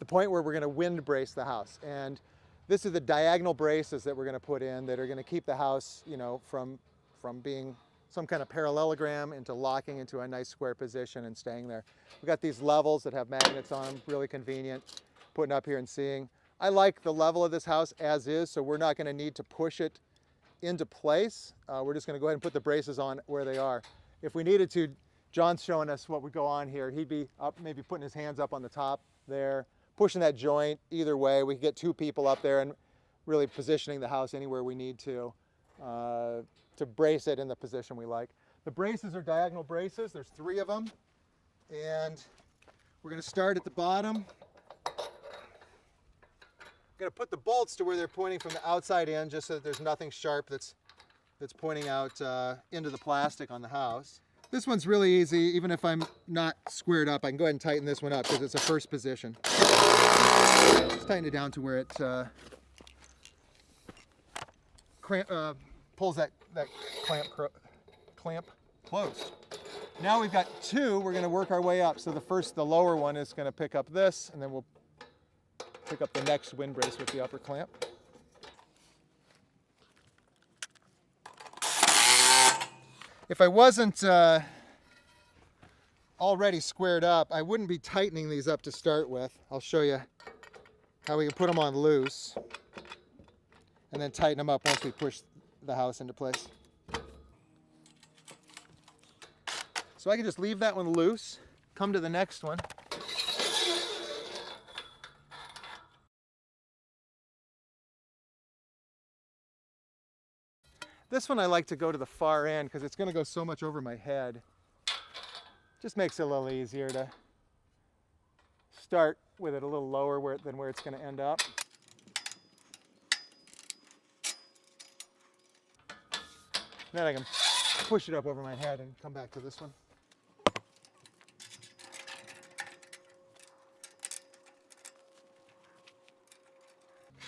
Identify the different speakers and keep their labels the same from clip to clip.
Speaker 1: the point where we're going to wind brace the house. And this is the diagonal braces that we're going to put in that are going to keep the house, you know, from being some kind of parallelogram into locking into a nice square position and staying there. We've got these levels that have magnets on them, really convenient, putting up here and seeing. I like the level of this house as is, so we're not going to need to push it into place. We're just going to go ahead and put the braces on where they are. If we needed to, John's showing us what would go on here. He'd be up, maybe putting his hands up on the top there, pushing that joint either way. We could get 2 people up there and really positioning the house anywhere we need to brace it in the position we like. The braces are diagonal braces. There's 3 of them. And we're going to start at the bottom. I'm going to put the bolts to where they're pointing from the outside in, just so that there's nothing sharp that's pointing out into the plastic on the house. This one's really easy. Even if I'm not squared up, I can go ahead and tighten this one up because it's a first position. Just tighten it down to where it pulls that clamp closed. Now we've got 2. We're going to work our way up. So the lower one is going to pick up this, and then we'll pick up the next wind brace with the upper clamp. If I wasn't already squared up, I wouldn't be tightening these up to start with. I'll show you how we can put them on loose and then tighten them up once we push the house into place. So I can just leave that one loose, come to the next one. This one I like to go to the far end because it's going to go so much over my head. Just makes it a little easier to start with it a little lower than where it's going to end up. Then I can push it up over my head and come back to this one.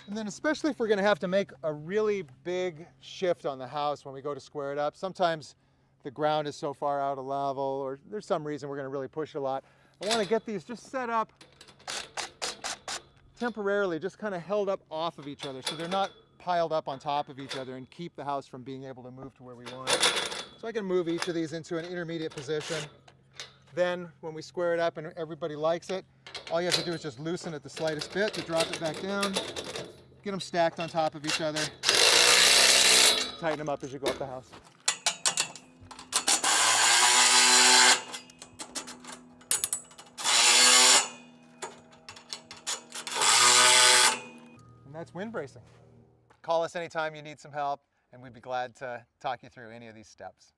Speaker 1: And then especially if we're going to have to make a really big shift on the house when we go to square it up. Sometimes the ground is so far out of level, or there's some reason we're going to really push a lot. I want to get these just set up temporarily, just kind of held up off of each other so they're not piled up on top of each other and keep the house from being able to move to where we want it. So I can move each of these into an intermediate position. Then when we square it up and everybody likes it, all you have to do is just loosen it the slightest bit to drop it back down. Get them stacked on top of each other. Tighten them up as you go up the house. And that's wind bracing. Call us anytime you need some help, and we'd be glad to talk you through any of these steps.